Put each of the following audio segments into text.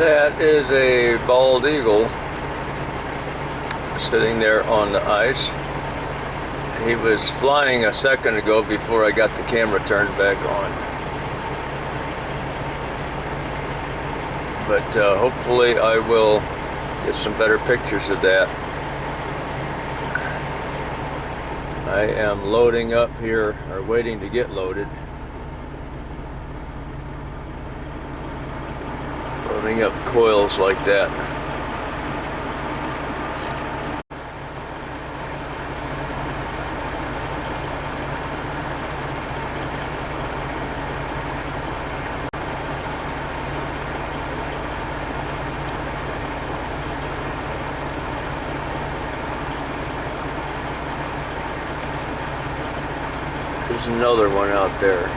That is a bald eagle sitting there on the ice. He was flying a second ago before I got the camera turned back on. But hopefully I will get some better pictures of that. I am loading up here, or waiting to get loaded. Loading up coils like that. There's another one out there.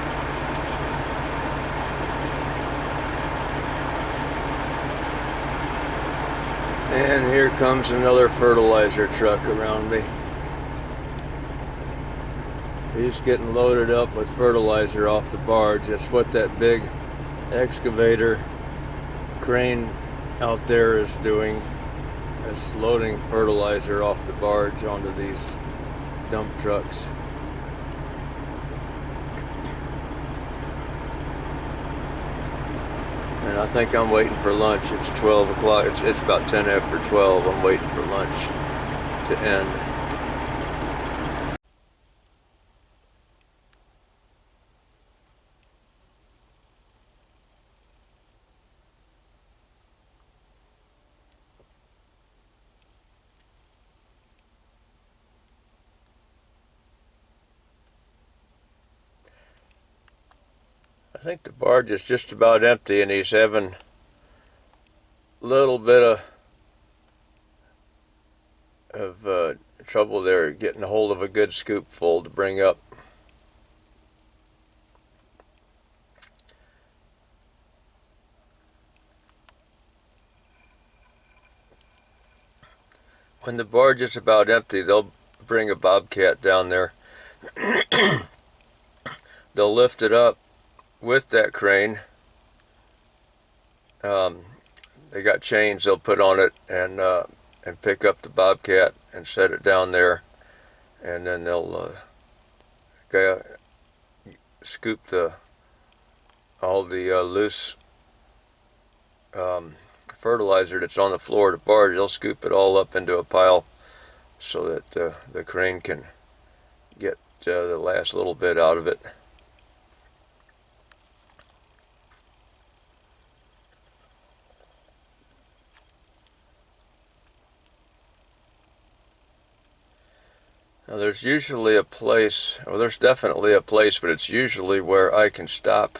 And here comes another fertilizer truck around me. He's getting loaded up with fertilizer off the barge. That's what that big excavator crane out there is doing. It's loading fertilizer off the barge onto these dump trucks. And I think I'm waiting for lunch. It's 12 o'clock. It's about 10 after 12. I'm waiting for lunch to end. I think the barge is just about empty, and he's having a little bit of trouble there getting a hold of a good scoop full to bring up. When the barge is about empty, they'll bring a bobcat down there. They'll lift it up with that crane. They got chains they'll put on it and pick up the bobcat and set it down there, and then they'll scoop all the loose fertilizer that's on the floor of the barge. They'll scoop it all up into a pile so that the crane can get the last little bit out of it. Now there's usually a place, well there's definitely a place, but it's usually where I can stop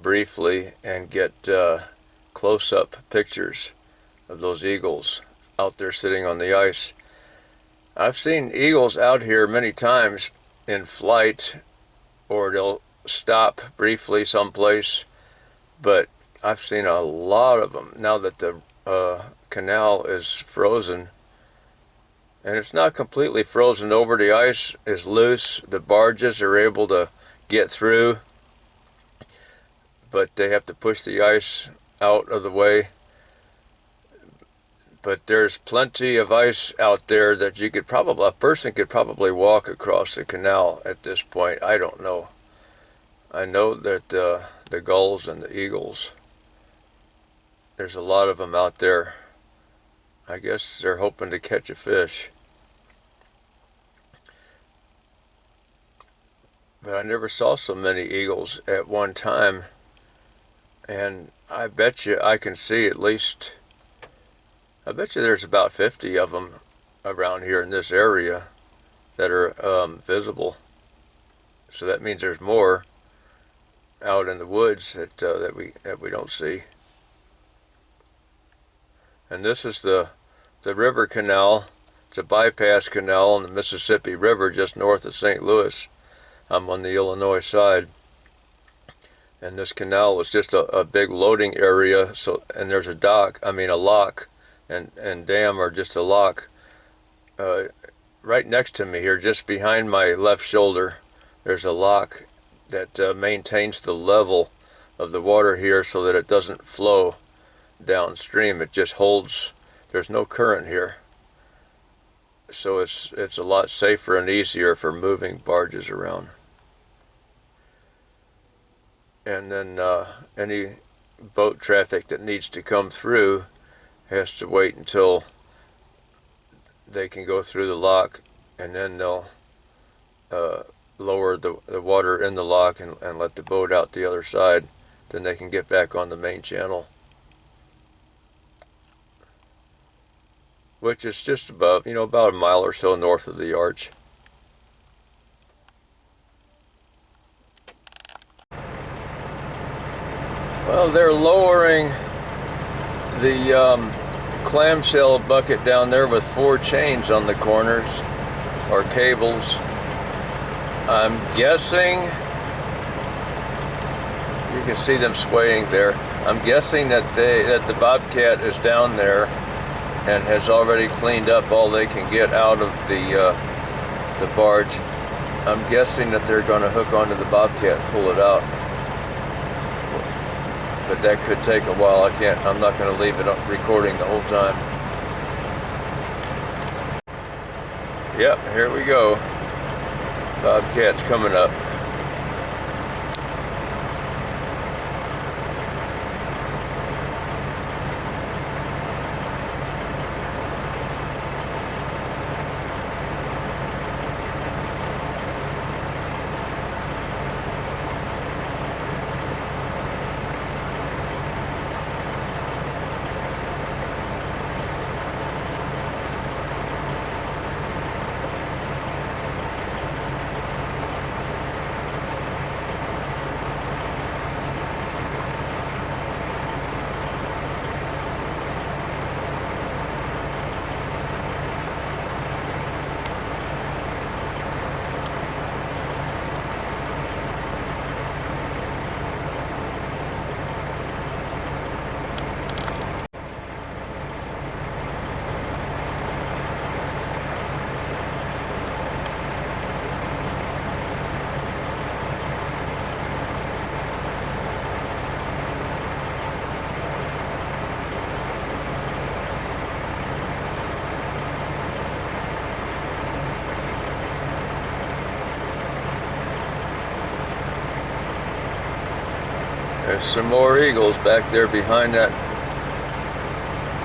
briefly and get close-up pictures of those eagles out there sitting on the ice. I've seen eagles out here many times in flight, or they'll stop briefly someplace, but I've seen a lot of them now that the canal is frozen. And it's not completely frozen over. The ice is loose. The barges are able to get through, but they have to push the ice out of the way. But there's plenty of ice out there that a person could probably walk across the canal at this point. I don't know. I know that the gulls and the eagles, there's a lot of them out there. I guess they're hoping to catch a fish. But I never saw so many eagles at one time. And I bet you I can see at least, I bet you there's about 50 of them around here in this area that are visible. So that means there's more out in the woods that we don't see. And this is the river canal. It's a bypass canal on the Mississippi River just north of St. Louis. I'm on the Illinois side. And this canal was just a big loading area. So, and there's a lock and dam, or just a lock right next to me here, just behind my left shoulder. There's a lock that maintains the level of the water here so that it doesn't flow downstream. It just holds, there's no current here. So it's a lot safer and easier for moving barges around. And then any boat traffic that needs to come through has to wait until they can go through the lock, and then they'll lower the water in the lock and let the boat out the other side. Then they can get back on the main channel, which is just above, about a mile or so north of the arch. Well, they're lowering the clamshell bucket down there with 4 chains on the corners, or cables. I'm guessing, you can see them swaying there. I'm guessing that the Bobcat is down there and has already cleaned up all they can get out of the barge. I'm guessing that they're going to hook onto the Bobcat and pull it out. But that could take a while. I'm not going to leave it up recording the whole time. Yep, here we go. Bobcat's coming up. There's some more eagles back there behind that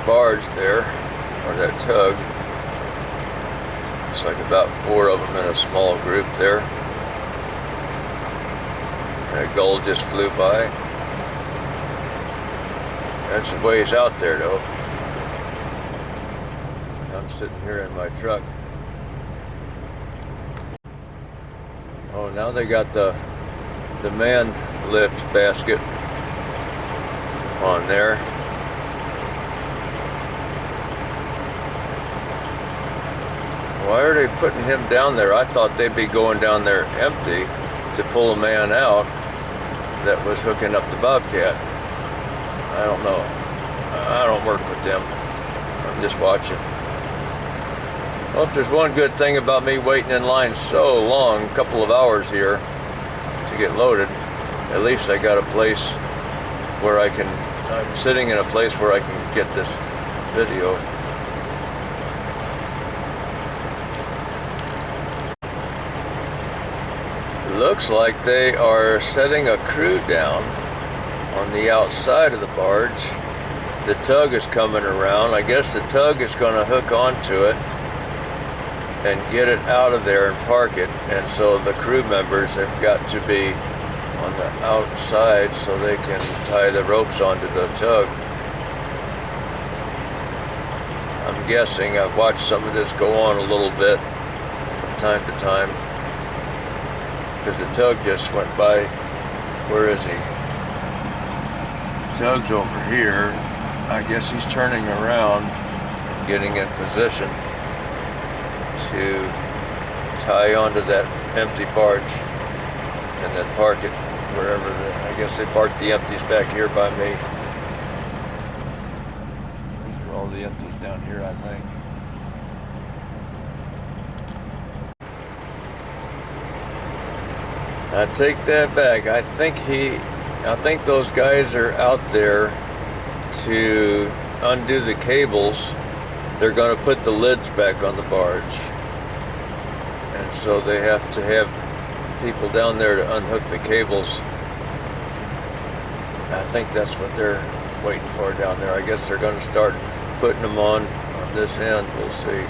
barge there, or that tug. It's like about 4 of them in a small group there. And a gull just flew by. That's a ways out there though. I'm sitting here in my truck. Oh, now they got the man lift basket on there. Why are they putting him down there? I thought they'd be going down there empty to pull a man out that was hooking up the Bobcat. I don't know. I don't work with them. I'm just watching. Well, if there's one good thing about me waiting in line so long, a couple of hours here to get loaded, at least I got a place where I'm sitting in a place where I can get this video. Looks like they are setting a crew down on the outside of the barge. The tug is coming around. I guess the tug is going to hook onto it and get it out of there and park it. And so the crew members have got to be on the outside so they can tie the ropes onto the tug. I'm guessing, I've watched some of this go on a little bit from time to time, because the tug just went by. Where is he? The tug's over here. I guess he's turning around, getting in position to tie onto that empty barge and then park it wherever. I guess they parked the empties back here by me. These are all the empties down here, I think. I take that back. I think those guys are out there to undo the cables, they're going to put the lids back on the barge. And so they have to have people down there to unhook the cables. I think that's what they're waiting for down there. I guess they're going to start putting them on this end. We'll see.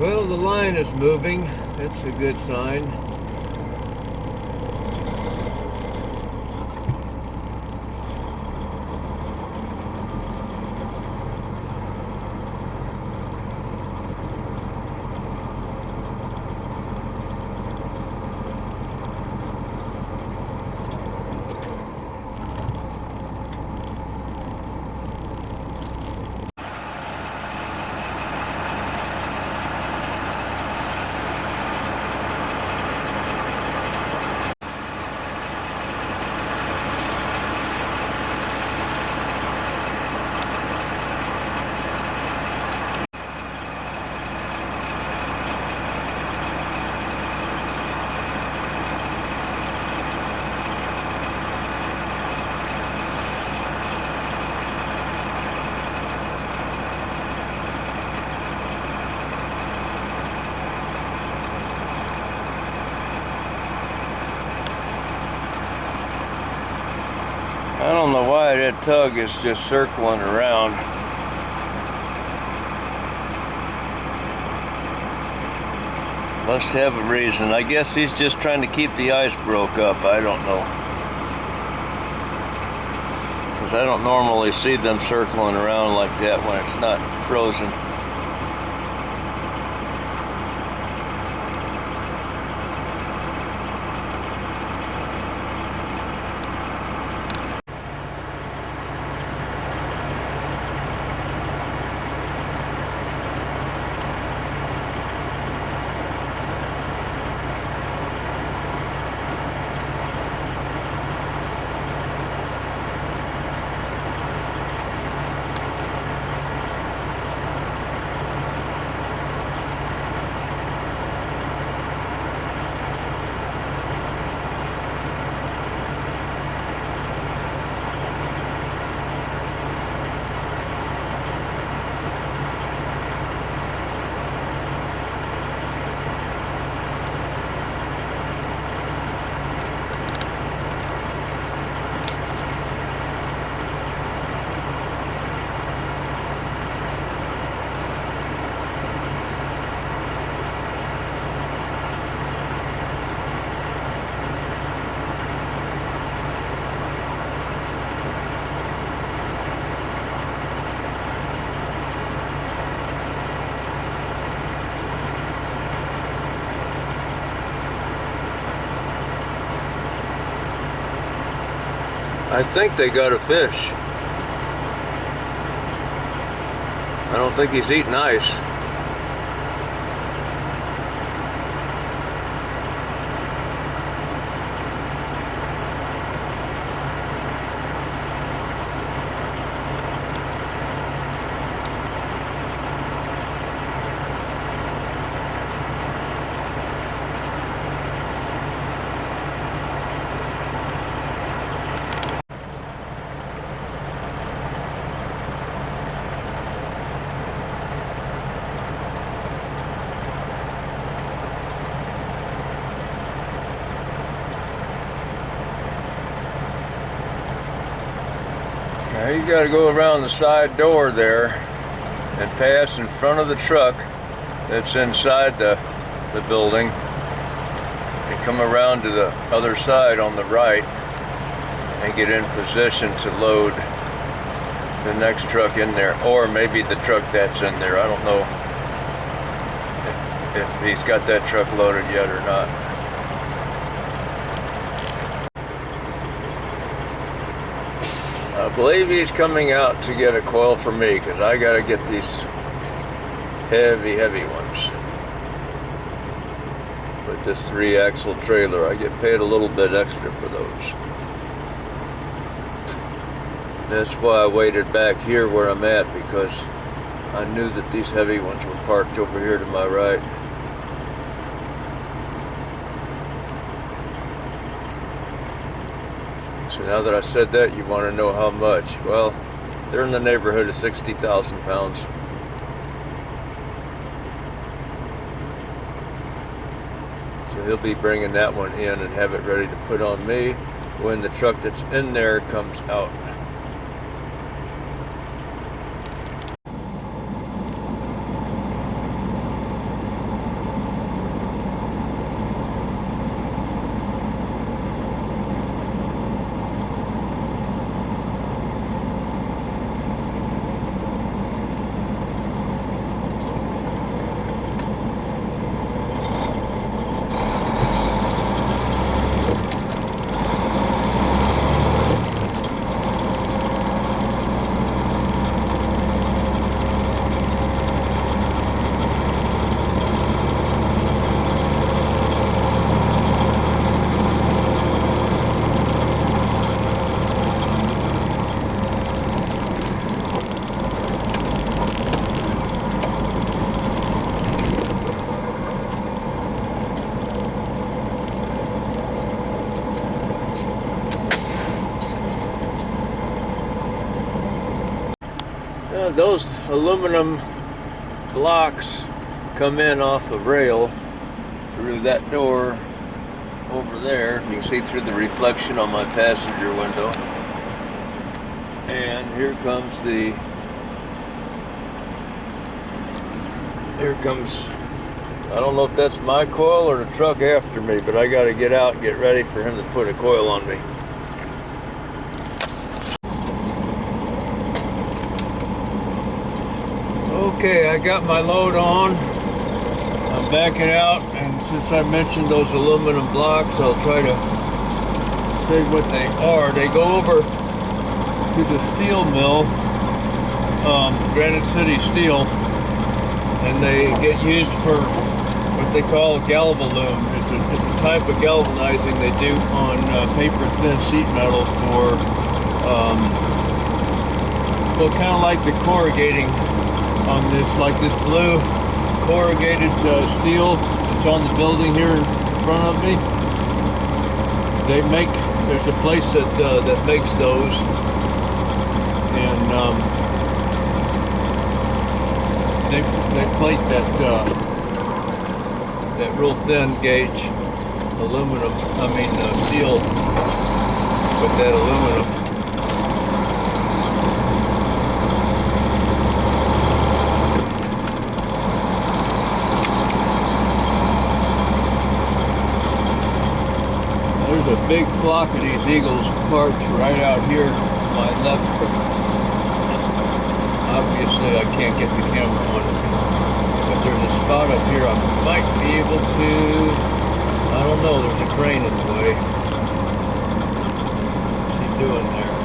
Well, the line is moving. That's a good sign. I don't know why that tug is just circling around. Must have a reason. I guess he's just trying to keep the ice broke up. I don't know. Because I don't normally see them circling around like that when it's not frozen. I think they got a fish. I don't think he's eating ice. Now you got to go around the side door there and pass in front of the truck that's inside the building and come around to the other side on the right and get in position to load the next truck in there, or maybe the truck that's in there. I don't know if he's got that truck loaded yet or not. I believe he's coming out to get a coil for me, because I got to get these heavy ones. With this 3-axle trailer, I get paid a little bit extra for those. That's why I waited back here where I'm at, because I knew that these heavy ones were parked over here to my right. So now that I said that, you want to know how much. Well, they're in the neighborhood of 60,000 pounds. So he'll be bringing that one in and have it ready to put on me when the truck that's in there comes out. Those aluminum blocks come in off the rail through that door over there. You can see through the reflection on my passenger window. And here comes I don't know if that's my coil or the truck after me, but I got to get out and get ready for him to put a coil on me. Okay, I got my load on. I'm backing out, and since I mentioned those aluminum blocks, I'll try to say what they are. They go over to the steel mill, Granite City Steel, and they get used for what they call galvalume. It's a type of galvanizing they do on paper thin sheet metal for, well, kind of like the corrugating on this, like this blue corrugated steel that's on the building here in front of me. There's a place that makes those, and they plate that real thin gauge steel with that aluminum. There's a big flock of these eagles parked right out here to my left. Obviously I can't get the camera on it, but there's a spot up here I might be able to, I don't know, there's a crane in the way. What's he doing there?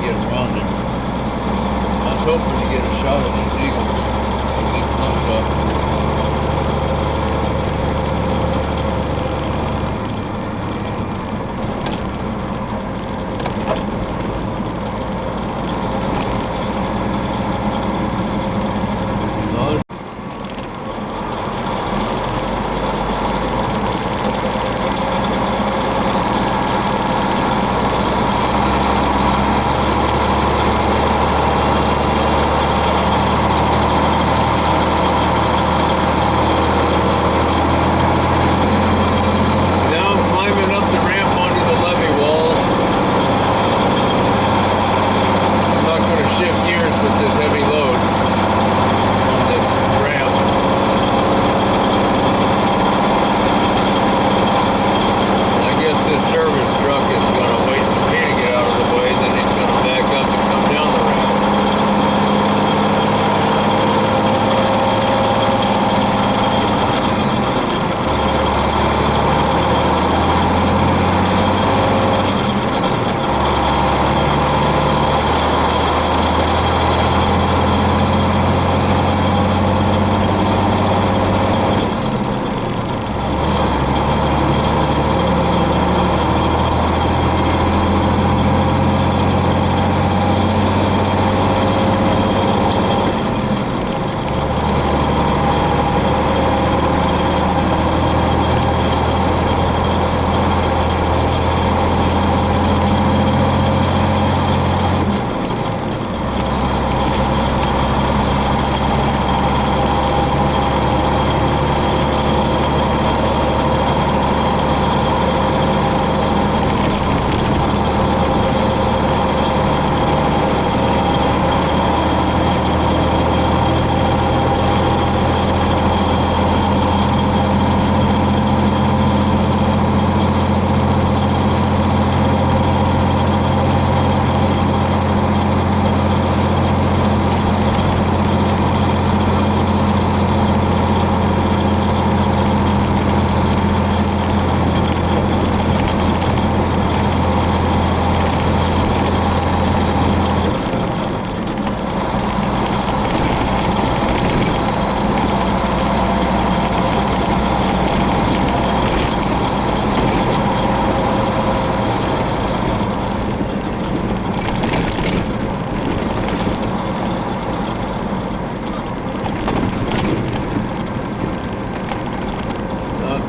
get around it. I was hoping to get a shot of these eagles. A good close-up.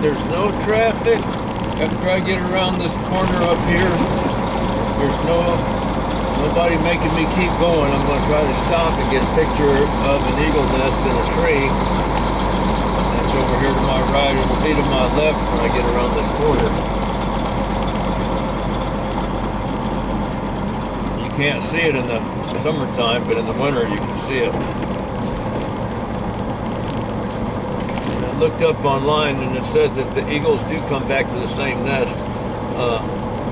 There's no traffic after I get around this corner up here. There's nobody making me keep going. I'm going to try to stop and get a picture of an eagle nest in a tree. That's over here to my right. It'll be to my left when I get around this corner. You can't see it in the summertime, but in the winter you can see it. Looked up online and it says that the eagles do come back to the same nest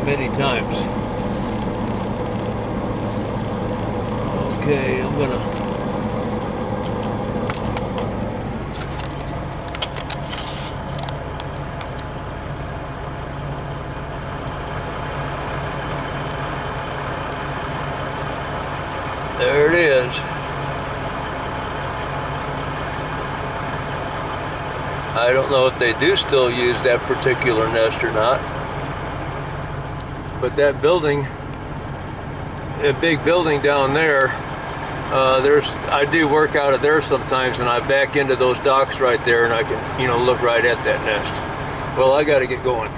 many times. Okay, I'm gonna there it is. I don't know if they do still use that particular nest or not, but that building, a big building down there, I do work out of there sometimes, and I back into those docks right there, and I can, look right at that nest. Well, I got to get going.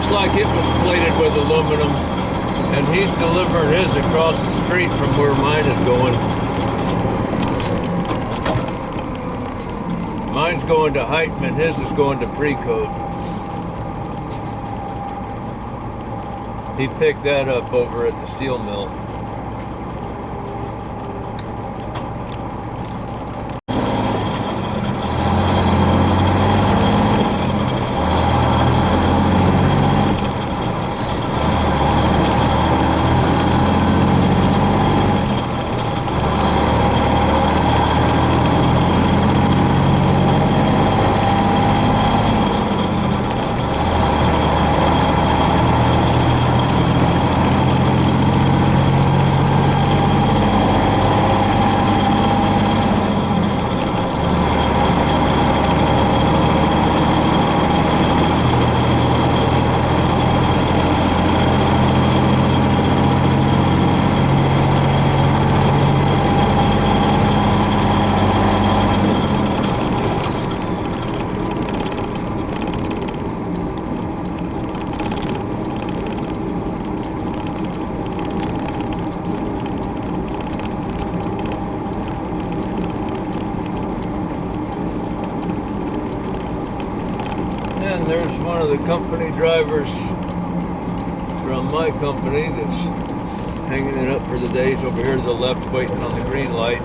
looks like it was plated with aluminum, and he's delivering his across the street from where mine is going. Mine's going to Heitman, his is going to Precoat. He picked that up over at the steel mill. And there's one of the company drivers from my company that's hanging it up for the days over here to the left, waiting on the green light.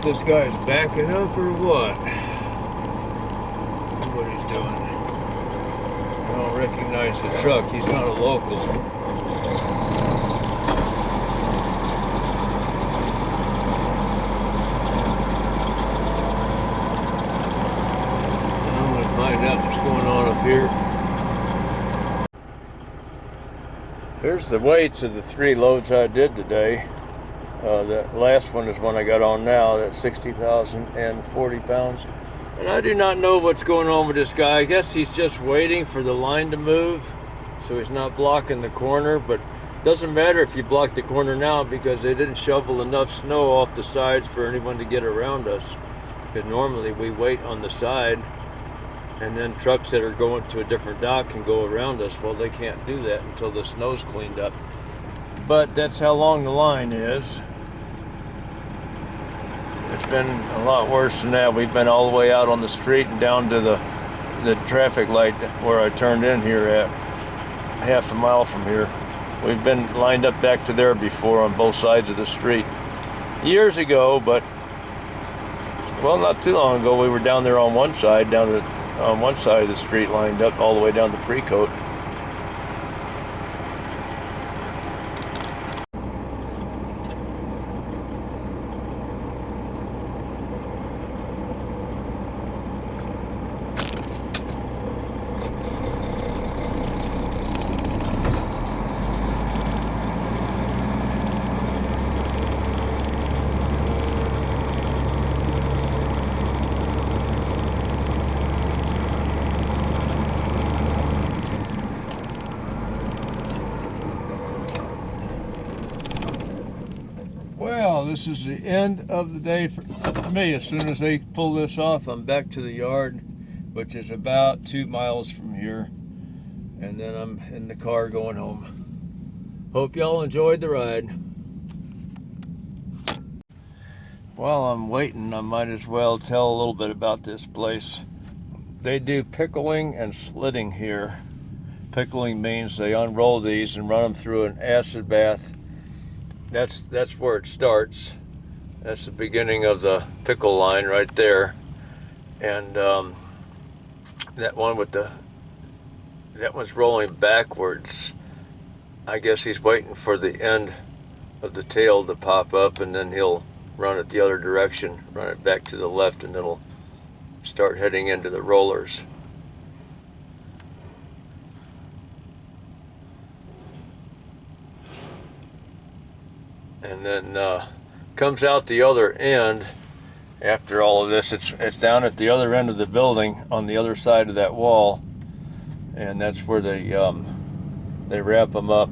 This guy's backing up or what? What he's doing. I don't recognize the truck. He's not a local. I'm going to find out what's going on up here. Here's the weights of the 3 loads I did today. The last one is one I got on now. That's 60,040 pounds. And I do not know what's going on with this guy. I guess he's just waiting for the line to move, so he's not blocking the corner. But it doesn't matter if you block the corner now, because they didn't shovel enough snow off the sides for anyone to get around us. Because normally we wait on the side, and then trucks that are going to a different dock can go around us. Well, they can't do that until the snow's cleaned up. But that's how long the line is. It's been a lot worse than that. We've been all the way out on the street and down to the traffic light where I turned in here at half a mile from here. We've been lined up back to there before on both sides of the street. Years ago, but, well, not too long ago, we were down there on one side, on one side of the street, lined up all the way down to Precoat. this is the end of the day for me. As soon as they pull this off, I'm back to the yard, which is about 2 miles from here. And then I'm in the car going home. Hope y'all enjoyed the ride. While I'm waiting, I might as well tell a little bit about this place. They do pickling and slitting here. Pickling means they unroll these and run them through an acid bath. That's where it starts. That's the beginning of the pickle line right there. And that one's rolling backwards. I guess he's waiting for the end of the tail to pop up, and then he'll run it the other direction, run it back to the left, and it'll start heading into the rollers. And then comes out the other end. After all of this, it's down at the other end of the building on the other side of that wall, and that's where they wrap them up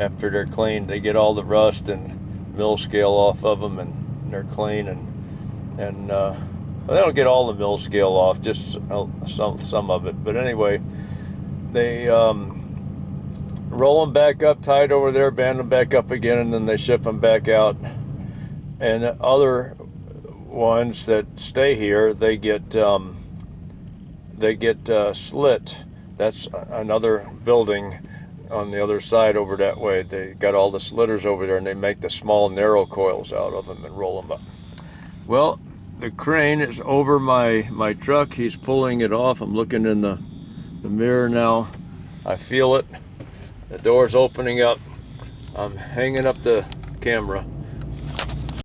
after they're cleaned. They get all the rust and mill scale off of them, and they're clean, and well, they don't get all the mill scale off, just some of it. But anyway, they roll them back up tight over there, band them back up again, and then they ship them back out. And other ones that stay here, they get slit. That's another building on the other side over that way. They got all the slitters over there, and they make the small narrow coils out of them and roll them up. Well, the crane is over my truck. He's pulling it off. I'm looking in the mirror now. I feel it. The door's opening up. I'm hanging up the camera.